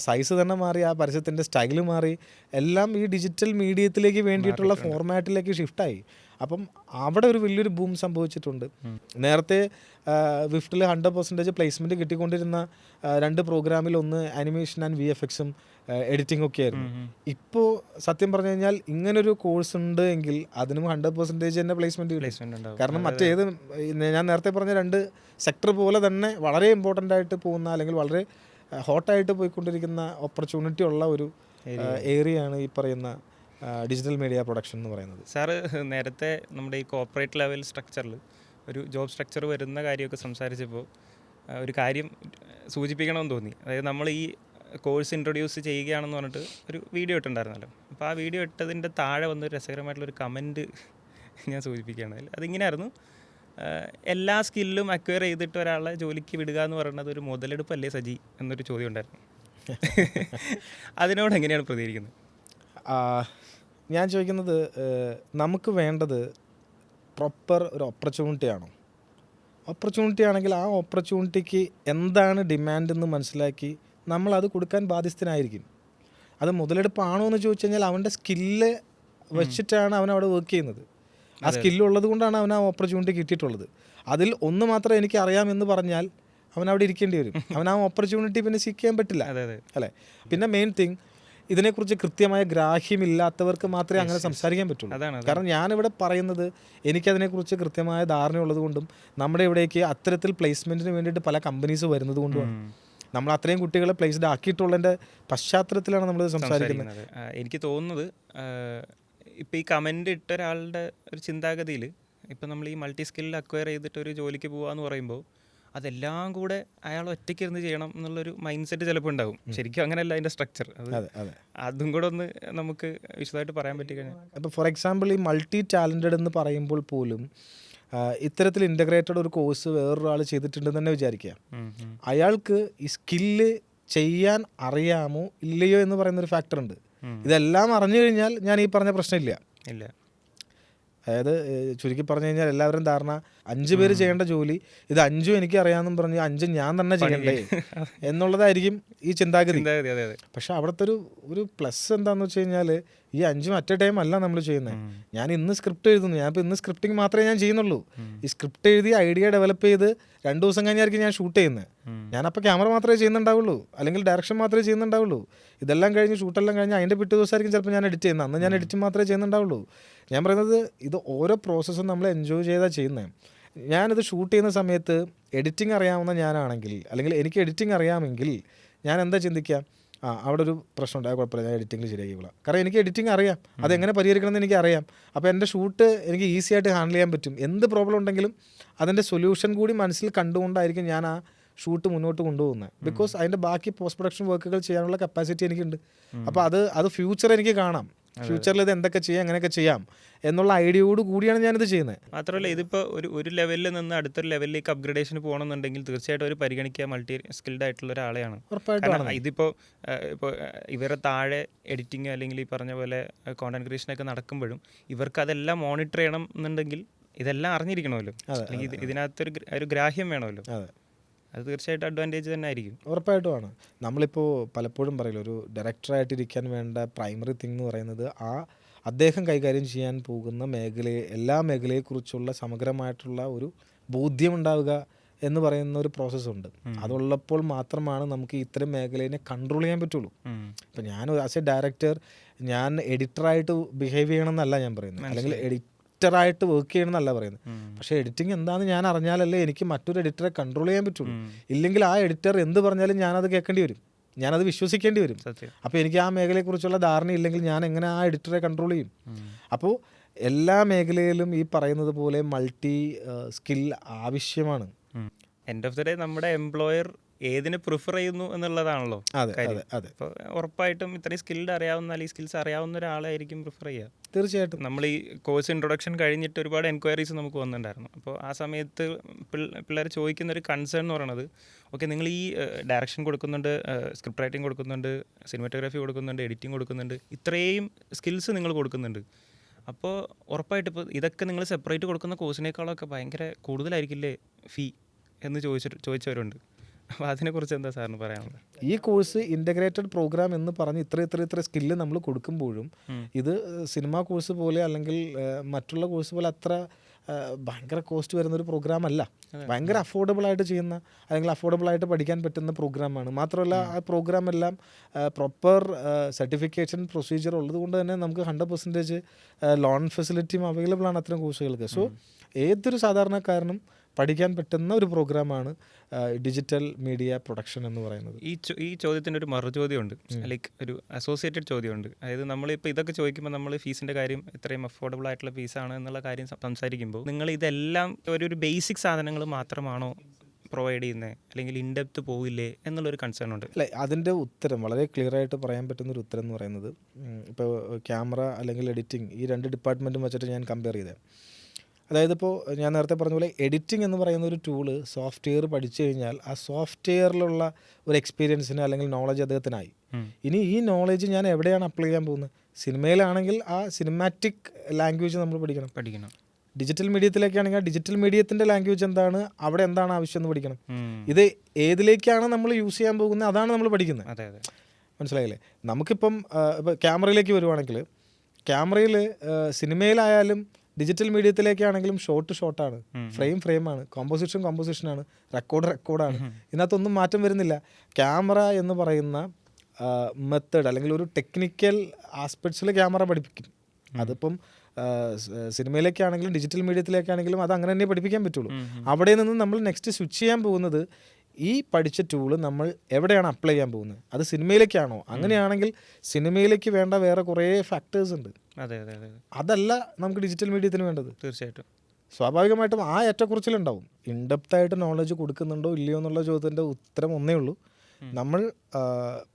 സൈസ് തന്നെ മാറി, ആ പരസ്യത്തിൻ്റെ സ്റ്റൈല് മാറി, എല്ലാം ഈ ഡിജിറ്റൽ മീഡിയത്തിലേക്ക് വേണ്ടിയിട്ടുള്ള ഫോർമാറ്റിലേക്ക് ഷിഫ്റ്റായി. അപ്പം അവിടെ ഒരു വലിയൊരു ബൂം സംഭവിച്ചിട്ടുണ്ട്. നേരത്തെ വിഫ്റ്റിൽ 100% പ്ലേസ്മെൻറ്റ് കിട്ടിക്കൊണ്ടിരുന്ന 2 പ്രോഗ്രാമിൽ ഒന്ന് ആനിമേഷൻ ആൻഡ് VFXും എഡിറ്റിംഗ് ഒക്കെ ആയിരുന്നു. ഇപ്പോൾ സത്യം പറഞ്ഞു കഴിഞ്ഞാൽ ഇങ്ങനൊരു കോഴ്സ് ഉണ്ട് എങ്കിൽ അതിനും 100% തന്നെ പ്ലേസ്മെൻറ്റ് കിട്ടും. കാരണം മറ്റേത് ഞാൻ നേരത്തെ പറഞ്ഞ 2 സെക്ടർ പോലെ തന്നെ വളരെ ഇമ്പോർട്ടൻ്റ് ആയിട്ട് പോകുന്ന, അല്ലെങ്കിൽ വളരെ ഹോട്ടായിട്ട് പോയിക്കൊണ്ടിരിക്കുന്ന ഓപ്പർച്യൂണിറ്റി ഉള്ള ഒരു ഏരിയയാണ് ഈ പറയുന്ന ഡിജിറ്റൽ മീഡിയ പ്രൊഡക്ഷൻ എന്ന് പറയുന്നത്. സാറ് നേരത്തെ നമ്മുടെ ഈ കോർപ്പറേറ്റ് ലെവൽ സ്ട്രക്ചറിൽ ഒരു ജോബ് സ്ട്രക്ചർ വരുന്ന കാര്യമൊക്കെ സംസാരിച്ചപ്പോൾ ഒരു കാര്യം സൂചിപ്പിക്കണമെന്ന് തോന്നി. അതായത് നമ്മൾ ഈ കോഴ്സ് ഇൻട്രൊഡ്യൂസ് ചെയ്യുകയാണെന്ന് പറഞ്ഞിട്ട് ഒരു വീഡിയോ ഇട്ടുണ്ടായിരുന്നല്ലോ. അപ്പോൾ ആ വീഡിയോ ഇട്ടതിൻ്റെ താഴെ വന്നൊരു രസകരമായിട്ടുള്ളൊരു കമൻറ്റ് ഞാൻ സൂചിപ്പിക്കുകയാണ്. അതിങ്ങനെയായിരുന്നു: എല്ലാ സ്കില്ലും അക്വയർ ചെയ്തിട്ട് ഒരാളെ ജോലിക്ക് വിടുക എന്ന് പറയുന്നത് ഒരു മുതലെടുപ്പല്ലേ സജി എന്നൊരു ചോദ്യം ഉണ്ടായിരുന്നു. അതിനോട് എങ്ങനെയാണ് പ്രതികരിക്കുന്നത്? ഞാൻ ചോദിക്കുന്നത്, നമുക്ക് വേണ്ടത് പ്രോപ്പർ ഒരു ഓപ്പർച്യൂണിറ്റി ആണോ? ഓപ്പർച്യൂണിറ്റി ആണെങ്കിൽ ആ ഓപ്പർച്യൂണിറ്റിക്ക് എന്താണ് ഡിമാൻഡ് എന്ന് മനസ്സിലാക്കി നമ്മളത് കൊടുക്കാൻ ബാധ്യസ്ഥനായിരിക്കും. അത് മുതലെടുപ്പാണോ എന്ന് ചോദിച്ചു കഴിഞ്ഞാൽ അവൻ്റെ സ്കില്ല് വെച്ചിട്ടാണ് അവൻ അവിടെ വർക്ക് ചെയ്യുന്നത്. ആ സ്കില്ലുള്ളത് കൊണ്ടാണ് അവൻ ആ ഓപ്പർച്യൂണിറ്റി കിട്ടിയിട്ടുള്ളത്. അതിൽ ഒന്ന് മാത്രം എനിക്ക് അറിയാമെന്ന് പറഞ്ഞാൽ അവൻ അവിടെ ഇരിക്കേണ്ടി വരും. അവൻ ആ ഓപ്പർച്യൂണിറ്റി പിന്നെ സീക്ക് ചെയ്യാൻ പറ്റില്ല, അല്ലേ? പിന്നെ മെയിൻ തിങ്, ഇതിനെക്കുറിച്ച് കൃത്യമായ ഗ്രാഹ്യമില്ലാത്തവർക്ക് മാത്രമേ അങ്ങനെ സംസാരിക്കാൻ പറ്റുള്ളൂ. കാരണം ഞാനിവിടെ പറയുന്നത് എനിക്കതിനെക്കുറിച്ച് കൃത്യമായ ധാരണയുള്ളത് കൊണ്ടും നമ്മുടെ ഇവിടേക്ക് അത്തരത്തിൽ പ്ലേസ്മെൻറ്റിന് വേണ്ടിയിട്ട് പല കമ്പനീസ് വരുന്നത് കൊണ്ടുമാണ്. നമ്മൾ അത്രയും കുട്ടികളെ പ്ലേസ്ഡ് ആക്കിയിട്ടുള്ളതിൻ്റെ പശ്ചാത്തലത്തിലാണ് നമ്മൾ സംസാരിക്കുന്നത്. എനിക്ക് തോന്നുന്നത് ഇപ്പോൾ ഈ കമൻ്റ് ഇട്ട ഒരാളുടെ ഒരു ചിന്താഗതിയിൽ, ഇപ്പം നമ്മൾ ഈ മൾട്ടി സ്കിൽ അക്വയർ ചെയ്തിട്ട് ഒരു ജോലിക്ക് പോകാമെന്ന് പറയുമ്പോൾ അതെല്ലാം കൂടെ അയാൾ ഒറ്റയ്ക്ക് ഇരുന്ന് ചെയ്യണം എന്നുള്ളൊരു മൈൻഡ് സെറ്റ് ചിലപ്പോൾ ഉണ്ടാവും. ശരിക്കും അങ്ങനെയല്ല അതിൻ്റെ സ്ട്രക്ചർ. അതും കൂടെ ഒന്ന് നമുക്ക് വിശദമായിട്ട് പറയാൻ പറ്റി കഴിഞ്ഞാൽ, അപ്പോൾ ഫോർ എക്സാമ്പിൾ ഈ മൾട്ടി ടാലൻറ്റഡ് എന്ന് പറയുമ്പോൾ പോലും ഇത്തരത്തിൽ ഇൻ്റഗ്രേറ്റഡ് ഒരു കോഴ്സ് വേറൊരാൾ ചെയ്തിട്ടുണ്ടെന്ന് തന്നെ വിചാരിക്കുക. അയാൾക്ക് ഈ സ്കില്ല് ചെയ്യാൻ അറിയാമോ ഇല്ലയോ എന്ന് പറയുന്നൊരു ഫാക്ടർ ഉണ്ട്. ഇതെല്ലാം അറിഞ്ഞു കഴിഞ്ഞാൽ ഞാൻ ഈ പറഞ്ഞ പ്രശ്നമില്ല. അതായത് ചുരുക്കി പറഞ്ഞു കഴിഞ്ഞാൽ എല്ലാവരും ധാരണ 5 പേര് ചെയ്യേണ്ട ജോലി ഇത് 5 എനിക്ക് അറിയാമെന്നും പറഞ്ഞ് 5 ഞാൻ തന്നെ ചെയ്യണ്ടേ എന്നുള്ളതായിരിക്കും ഈ ചിന്താഗതി. പക്ഷെ അവിടുത്തെ ഒരു പ്ലസ് എന്താണെന്ന് വെച്ച് കഴിഞ്ഞാൽ ഈ 5 അറ്റ് എ ടൈം അല്ല നമ്മൾ ചെയ്യുന്നത്. ഞാൻ ഇന്ന് സ്ക്രിപ്റ്റ് എഴുതുന്നു, ഞാനിപ്പോൾ ഇന്ന് സ്ക്രിപ്റ്റിംഗ് മാത്രമേ ഞാൻ ചെയ്യുന്നുള്ളൂ. ഈ സ്ക്രിപ്റ്റ് എഴുതി ഐഡിയ ഡെവലപ്പ് ചെയ്ത് 2 ദിവസം കഴിഞ്ഞായിരിക്കും ഞാൻ ഷൂട്ട് ചെയ്യുന്നത്. ഞാനപ്പോൾ ക്യാമറ മാത്രമേ ചെയ്യുന്നുണ്ടാവുള്ളൂ, അല്ലെങ്കിൽ ഡയറക്ഷൻ മാത്രമേ ചെയ്യുന്നുണ്ടാവുള്ളൂ. ഇതെല്ലാം കഴിഞ്ഞ് ഷൂട്ടെല്ലാം കഴിഞ്ഞ് അതിൻ്റെ പിറ്റേ ദിവസമായിരിക്കും ചിലപ്പോൾ ഞാൻ എഡിറ്റ് ചെയ്യുന്നത്. അന്ന് ഞാൻ എഡിറ്റിംഗ് മാത്രമേ ചെയ്യുന്നുണ്ടാവുള്ളൂ. ഞാൻ പറയുന്നത് ഇത് ഓരോ പ്രോസസ്സും നമ്മൾ എൻജോയ് ചെയ്താൽ ചെയ്യുന്നത്. ഞാനിത് ഷൂട്ട് ചെയ്യുന്ന സമയത്ത് എഡിറ്റിംഗ് അറിയാവുന്ന ഞാനാണെങ്കിൽ, അല്ലെങ്കിൽ എനിക്ക് എഡിറ്റിംഗ് അറിയാമെങ്കിൽ ഞാൻ എന്താ ചിന്തിക്കുക, അവിടെ ഒരു പ്രശ്നം ഉണ്ടായാൽ കുഴപ്പമില്ല, ഞാൻ എഡിറ്റിംഗിൽ ശരിയാക്കിക്കൊള്ളാം. കാരണം എനിക്ക് എഡിറ്റിംഗ് അറിയാം, അതെങ്ങനെ പരിഹരിക്കണമെന്ന് എനിക്ക് അറിയാം. അപ്പോൾ എൻ്റെ ഷൂട്ട് എനിക്ക് ഈസി ആയിട്ട് ഹാൻഡിൽ ചെയ്യാൻ പറ്റും. എന്ത് പ്രോബ്ലം ഉണ്ടെങ്കിലും അതിൻ്റെ സൊല്യൂഷൻ കൂടി മനസ്സിൽ കണ്ടുകൊണ്ടായിരിക്കും ഞാൻ ആ ഷൂട്ട് മുന്നോട്ട് കൊണ്ടുപോകുന്നത്. ബിക്കോസ് അതിൻ്റെ ബാക്കി പോസ്റ്റ് പ്രൊഡക്ഷൻ വർക്കുകൾ ചെയ്യാനുള്ള കപ്പാസിറ്റി എനിക്കുണ്ട്. അപ്പോൾ അത് ഫ്യൂച്ചർ എനിക്ക് കാണാം. ഫ്യൂച്ചറിൽ ഇത് എന്തൊക്കെ ചെയ്യാം, എങ്ങനെയൊക്കെ ചെയ്യാം എന്നുള്ള ഐഡിയയോട് കൂടിയാണ് ഞാനിത് ചെയ്യുന്നത്. മാത്രമല്ല, ഇതിപ്പോൾ ഒരു ലെവലിൽ നിന്ന് അടുത്തൊരു ലെവലിലേക്ക് അപ്ഗ്രഡേഷൻ പോകണമെന്നുണ്ടെങ്കിൽ തീർച്ചയായിട്ടും അവർ പരിഗണിക്കുക മൾട്ടി സ്കിൽഡ് ആയിട്ടുള്ള ഒരാളെയാണ്. ഉറപ്പായിട്ടും ഇതിപ്പോൾ ഇവരെ താഴെ എഡിറ്റിംഗ് അല്ലെങ്കിൽ ഈ പറഞ്ഞ പോലെ കോണ്ടന്റ് ക്രിയേഷനൊക്കെ നടക്കുമ്പോഴും ഇവർക്ക് അതെല്ലാം മോണിറ്റർ ചെയ്യണം എന്നുണ്ടെങ്കിൽ ഇതെല്ലാം അറിഞ്ഞിരിക്കണമല്ലോ. അല്ലെങ്കിൽ ഇതിനകത്തൊരു ഗ്രാഹ്യം വേണമല്ലോ. അത് തീർച്ചയായിട്ടും അഡ്വാൻറ്റേജ് തന്നെ ആയിരിക്കും. ഉറപ്പായിട്ടുമാണ്. നമ്മളിപ്പോൾ പലപ്പോഴും പറയില്ല, ഒരു ഡയറക്ടറായിട്ടിരിക്കാൻ വേണ്ട പ്രൈമറി തിങ് എന്ന് പറയുന്നത് അദ്ദേഹം കൈകാര്യം ചെയ്യാൻ പോകുന്ന എല്ലാ മേഖലയെക്കുറിച്ചുള്ള സമഗ്രമായിട്ടുള്ള ഒരു ബോധ്യം ഉണ്ടാവുക എന്ന് പറയുന്ന ഒരു പ്രോസസ്സുണ്ട്. അതുള്ളപ്പോൾ മാത്രമാണ് നമുക്ക് ഇത്തരം മേഖലയെ കൺട്രോൾ ചെയ്യാൻ പറ്റുള്ളൂ. ഇപ്പം ഞാൻ ആസ് എ ഡയറക്ടർ ഞാൻ എഡിറ്ററായിട്ട് ബിഹേവ് ചെയ്യണമെന്നല്ല ഞാൻ പറയുന്നത്, അല്ലെങ്കിൽ എഡിറ്ററായിട്ട് വർക്ക് ചെയ്യണമെന്നല്ല പറയുന്നത്. പക്ഷേ എഡിറ്റിംഗ് എന്താണെന്ന് ഞാൻ അറിഞ്ഞാലല്ലേ എനിക്ക് മറ്റൊരു എഡിറ്ററെ കൺട്രോൾ ചെയ്യാൻ പറ്റുള്ളൂ. ഇല്ലെങ്കിൽ ആ എഡിറ്റർ എന്ത് പറഞ്ഞാലും ഞാനത് കേൾക്കേണ്ടി വരും, ഞാനത് വിശ്വസിക്കേണ്ടി വരും. അപ്പോൾ എനിക്ക് ആ മേഖലയെക്കുറിച്ചുള്ള ധാരണ ഇല്ലെങ്കിൽ ഞാൻ എങ്ങനെ ആ എഡിറ്ററെ കൺട്രോൾ ചെയ്യും? അപ്പോൾ എല്ലാ മേഖലയിലും ഈ പറയുന്നത് പോലെ മൾട്ടി സ്കിൽ ആവശ്യമാണ്. എൻഡ് ഓഫ് ദ ഡേ നമ്മുടെ എംപ്ലോയർ ഏതിനെ പ്രിഫർ ചെയ്യുന്നു എന്നുള്ളതാണല്ലോ അതെ കാര്യം. അതെ അതെ അപ്പോൾ ഉറപ്പായിട്ടും ഇത്രയും സ്കിൽഡ് അറിയാവുന്ന അല്ലെങ്കിൽ സ്കിൽസ് അറിയാവുന്ന ഒരാളായിരിക്കും പ്രിഫർ ചെയ്യുക. തീർച്ചയായിട്ടും. നമ്മൾ ഈ കോഴ്സ് ഇൻട്രൊഡക്ഷൻ കഴിഞ്ഞിട്ട് ഒരുപാട് എൻക്വയറീസ് നമുക്ക് വന്നിട്ടുണ്ടായിരുന്നു. അപ്പോൾ ആ സമയത്ത് പിള്ളേർ ചോദിക്കുന്ന ഒരു കൺസേൺ എന്ന് പറയുന്നത്, ഓക്കെ നിങ്ങൾ ഈ ഡയറക്ഷൻ കൊടുക്കുന്നുണ്ട്, സ്ക്രിപ്റ്റ് റൈറ്റിംഗ് കൊടുക്കുന്നുണ്ട്, സിനിമാറ്റോഗ്രാഫി കൊടുക്കുന്നുണ്ട്, എഡിറ്റിംഗ് കൊടുക്കുന്നുണ്ട്, ഇത്രയും സ്കിൽസ് നിങ്ങൾ കൊടുക്കുന്നുണ്ട്. അപ്പോൾ ഉറപ്പായിട്ട് ഇപ്പോൾ ഇതൊക്കെ നിങ്ങൾ സെപ്പറേറ്റ് കൊടുക്കുന്ന കോഴ്സിനേക്കാളൊക്കെ ഭയങ്കര കൂടുതലായിരിക്കില്ലേ ഫീ എന്ന് ചോദിച്ചവരുണ്ട്. അപ്പോൾ അതിനെക്കുറിച്ച് എന്താ സാറിന് പറയാനുള്ളത്? ഈ കോഴ്സ് ഇൻ്റഗ്രേറ്റഡ് പ്രോഗ്രാം എന്ന് പറഞ്ഞ് ഇത്ര സ്കില്ല് നമ്മൾ കൊടുക്കുമ്പോഴും ഇത് സിനിമാ കോഴ്സ് പോലെ അല്ലെങ്കിൽ മറ്റുള്ള കോഴ്സ് പോലെ അത്ര ഭയങ്കര കോസ്റ്റ് വരുന്നൊരു പ്രോഗ്രാം അല്ല. ഭയങ്കര അഫോർഡബിളായിട്ട് ചെയ്യുന്ന അല്ലെങ്കിൽ അഫോർഡബിളായിട്ട് പഠിക്കാൻ പറ്റുന്ന പ്രോഗ്രാമാണ്. മാത്രമല്ല ആ പ്രോഗ്രാം എല്ലാം പ്രോപ്പർ സർട്ടിഫിക്കേഷൻ പ്രൊസീജിയർ ഉള്ളത് കൊണ്ട് തന്നെ നമുക്ക് 100% ലോൺ ഫെസിലിറ്റിയും അവൈലബിൾ ആണ് അത്തരം കോഴ്സുകൾക്ക്. സോ ഏതൊരു സാധാരണക്കാരനും പഠിക്കാൻ പറ്റുന്ന ഒരു പ്രോഗ്രാമാണ് ഡിജിറ്റൽ മീഡിയ പ്രൊഡക്ഷൻ എന്ന് പറയുന്നത്. ഈ ചോദ്യത്തിൻ്റെ ഒരു മറുചോദ്യമുണ്ട്, ലൈക്ക് ഒരു അസോസിയേറ്റഡ് ചോദ്യമുണ്ട്. അതായത് നമ്മളിപ്പോൾ ഇതൊക്കെ ചോദിക്കുമ്പോൾ നമ്മൾ ഫീസിൻ്റെ കാര്യം ഇത്രയും അഫോർഡബിൾ ആയിട്ടുള്ള ഫീസാണ് എന്നുള്ള കാര്യം സംസാരിക്കുമ്പോൾ നിങ്ങൾ ഇതെല്ലാം ഒരു ബേസിക് സാധനങ്ങൾ മാത്രമാണോ പ്രൊവൈഡ് ചെയ്യുന്നത്, അല്ലെങ്കിൽ ഇൻഡെപ്ത് പോകില്ലേ എന്നുള്ളൊരു കൺസേൺ ഉണ്ട്. അല്ലേ, അതിൻ്റെ ഉത്തരം വളരെ ക്ലിയർ ആയിട്ട് പറയാൻ പറ്റുന്നൊരു ഉത്തരം എന്ന് പറയുന്നത്, ഇപ്പോൾ ക്യാമറ അല്ലെങ്കിൽ എഡിറ്റിംഗ് ഈ രണ്ട് ഡിപ്പാർട്ട്മെൻറ്റും വെച്ചിട്ട് ഞാൻ കമ്പയർ ചെയ്തത്. അതായത് ഇപ്പോൾ ഞാൻ നേരത്തെ പറഞ്ഞ പോലെ എഡിറ്റിംഗ് എന്ന് പറയുന്ന ഒരു ടൂള് സോഫ്റ്റ്വെയർ പഠിച്ചു കഴിഞ്ഞാൽ ആ സോഫ്റ്റ്വെയറിലുള്ള ഒരു എക്സ്പീരിയൻസിന് അല്ലെങ്കിൽ നോളജ് അദ്ദേഹത്തിനായി. ഇനി ഈ നോളജ് ഞാൻ എവിടെയാണ് അപ്ലൈ ചെയ്യാൻ പോകുന്നത്? സിനിമയിലാണെങ്കിൽ ആ സിനിമാറ്റിക് ലാംഗ്വേജ് നമ്മൾ പഠിക്കണം. ഡിജിറ്റൽ മീഡിയത്തിലേക്കാണെങ്കിൽ ഡിജിറ്റൽ മീഡിയത്തിൻ്റെ ലാംഗ്വേജ് എന്താണ്, അവിടെ എന്താണ് ആവശ്യം എന്ന് പഠിക്കണം. ഇത് ഏതിലേക്കാണ് നമ്മൾ യൂസ് ചെയ്യാൻ പോകുന്നത് അതാണ് നമ്മൾ പഠിക്കുന്നത്. മനസ്സിലായില്ലേ? നമുക്കിപ്പം ക്യാമറയിലേക്ക് വരുവാണെങ്കിൽ ക്യാമറയിൽ സിനിമയിലായാലും ഡിജിറ്റൽ മീഡിയത്തിലേക്കാണെങ്കിലും ഷോട്ടാണ്, ഫ്രെയിമാണ്, കോമ്പോസിഷനാണ്, റെക്കോർഡാണ്. ഇതിനകത്തൊന്നും മാറ്റം വരുന്നില്ല. ക്യാമറ എന്ന് പറയുന്ന മെത്തേഡ് അല്ലെങ്കിൽ ഒരു ടെക്നിക്കൽ ആസ്പെക്ട്സിൽ ക്യാമറ പഠിപ്പിക്കും. അതിപ്പം സിനിമയിലേക്കാണെങ്കിലും ഡിജിറ്റൽ മീഡിയത്തിലേക്കാണെങ്കിലും അത് അങ്ങനെ തന്നെ പഠിപ്പിക്കാൻ പറ്റുള്ളൂ. അവിടെ നിന്ന് നമ്മൾ നെക്സ്റ്റ് സ്വിച്ച് ചെയ്യാൻ പോകുന്നത് ഈ പഠിച്ച ടൂള് നമ്മൾ എവിടെയാണ് അപ്ലൈ ചെയ്യാൻ പോകുന്നത്? അത് സിനിമയിലേക്കാണോ? അങ്ങനെയാണെങ്കിൽ സിനിമയിലേക്ക് വേണ്ട വേറെ കുറേ ഫാക്ടേഴ്സ് ഉണ്ട്. അതല്ല നമുക്ക് ഡിജിറ്റൽ മീഡിയത്തിന് വേണ്ടത്. തീർച്ചയായിട്ടും സ്വാഭാവികമായിട്ടും ആ ഏറ്റക്കുറച്ചിലുണ്ടാവും. ഇൻഡെപ്തായിട്ട് നോളജ് കൊടുക്കുന്നുണ്ടോ ഇല്ലയോ എന്നുള്ള ചോദ്യത്തിൻ്റെ ഉത്തരം ഒന്നേ ഉള്ളൂ. നമ്മൾ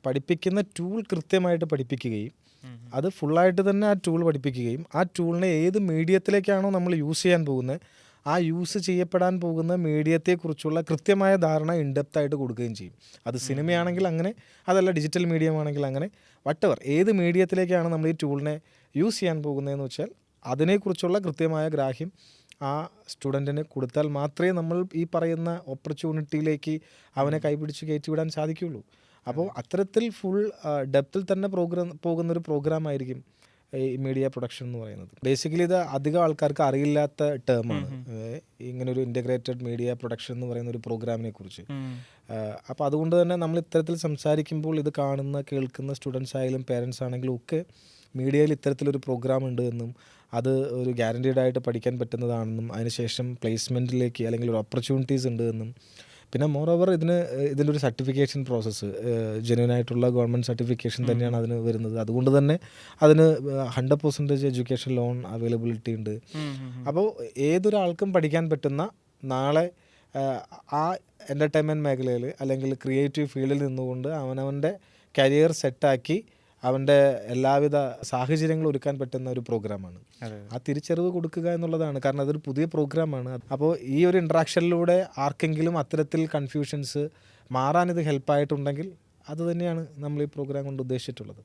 പഠിപ്പിക്കുന്ന ടൂൾ കൃത്യമായിട്ട് പഠിപ്പിക്കുകയും അത് ഫുള്ളായിട്ട് തന്നെ ആ ടൂൾ പഠിപ്പിക്കുകയും ആ ടൂളിനെ ഏത് മീഡിയത്തിലേക്കാണോ നമ്മൾ യൂസ് ചെയ്യാൻ പോകുന്നത് ആ യൂസ് ചെയ്യപ്പെടാൻ പോകുന്ന മീഡിയത്തെക്കുറിച്ചുള്ള കൃത്യമായ ധാരണ ഇൻഡെപ്തായിട്ട് കൊടുക്കുകയും ചെയ്യും. അത് സിനിമയാണെങ്കിൽ അങ്ങനെ, അതല്ല ഡിജിറ്റൽ മീഡിയം ആണെങ്കിൽ അങ്ങനെ, വട്ടെവർ ഏത് മീഡിയത്തിലേക്കാണ് നമ്മൾ ഈ ടൂളിനെ യൂസ് ചെയ്യാൻ പോകുന്നതെന്ന് വെച്ചാൽ അതിനെക്കുറിച്ചുള്ള കൃത്യമായ ഗ്രാഹ്യം ആ സ്റ്റുഡൻറ്റിന് കൊടുത്താൽ മാത്രമേ നമ്മൾ ഈ പറയുന്ന ഓപ്പർച്യൂണിറ്റിയിലേക്ക് അവനെ കൈപിടിച്ച് കയറ്റിവിടാൻ സാധിക്കുകയുള്ളൂ. അപ്പോൾ അത്തരത്തിൽ ഫുൾ ഡെപ്തിൽ തന്നെ പോകുന്നൊരു പ്രോഗ്രാമായിരിക്കും ഈ മീഡിയ പ്രൊഡക്ഷൻ എന്ന് പറയുന്നത്. ബേസിക്കലി ഇത് അധികം ആൾക്കാർക്ക് അറിയില്ലാത്ത ടേമാണ് ഇങ്ങനൊരു ഇൻ്റഗ്രേറ്റഡ് മീഡിയ പ്രൊഡക്ഷൻ എന്ന് പറയുന്ന ഒരു പ്രോഗ്രാമിനെ കുറിച്ച്. അപ്പോൾ അതുകൊണ്ട് തന്നെ നമ്മൾ ഇത്തരത്തിൽ സംസാരിക്കുമ്പോൾ ഇത് കാണുന്ന കേൾക്കുന്ന സ്റ്റുഡൻസ് ആയാലും പേരൻസ് ആണെങ്കിലും ഒക്കെ മീഡിയയിൽ ഇത്തരത്തിലൊരു പ്രോഗ്രാം ഉണ്ട് എന്നും അത് ഒരു ഗ്യാരണ്ടീഡായിട്ട് പഠിക്കാൻ പറ്റുന്നതാണെന്നും അതിനുശേഷം പ്ലേസ്മെൻറ്റിലേക്ക് അല്ലെങ്കിൽ ഒരു ഓപ്പർച്യൂണിറ്റീസ് ഉണ്ട് എന്നും പിന്നെ മോറോവർ ഇതിൻ്റെ ഒരു സർട്ടിഫിക്കേഷൻ പ്രോസസ്സ് ജെന്യുവനായിട്ടുള്ള ഗവൺമെൻറ് സർട്ടിഫിക്കേഷൻ തന്നെയാണ് അതിന് വരുന്നത്. അതുകൊണ്ട് തന്നെ അതിന് 100% എഡ്യൂക്കേഷൻ ലോൺ അവൈലബിലിറ്റി ഉണ്ട്. അപ്പോൾ ഏതൊരാൾക്കും പഠിക്കാൻ പറ്റുന്ന നാളെ ആ എൻ്റർടൈൻമെൻറ്റ് മേഖലയിൽ അല്ലെങ്കിൽ ക്രിയേറ്റീവ് ഫീൽഡിൽ നിന്നുകൊണ്ട് അവനവൻ്റെ കരിയർ സെറ്റാക്കി അവൻ്റെ എല്ലാവിധ സാഹചര്യങ്ങളും ഒരുക്കാൻ പറ്റുന്ന ഒരു പ്രോഗ്രാമാണ്. ആ തിരിച്ചറിവ് കൊടുക്കുക എന്നുള്ളതാണ്. കാരണം അതൊരു പുതിയ പ്രോഗ്രാമാണ്. അപ്പോൾ ഈ ഒരു ഇൻട്രാക്ഷനിലൂടെ ആർക്കെങ്കിലും അത്തരത്തിൽ കൺഫ്യൂഷൻസ് മാറാൻ ഇത് ഹെൽപ്പായിട്ടുണ്ടെങ്കിൽ അത് തന്നെയാണ് നമ്മൾ ഈ പ്രോഗ്രാം കൊണ്ട് ഉദ്ദേശിച്ചിട്ടുള്ളത്.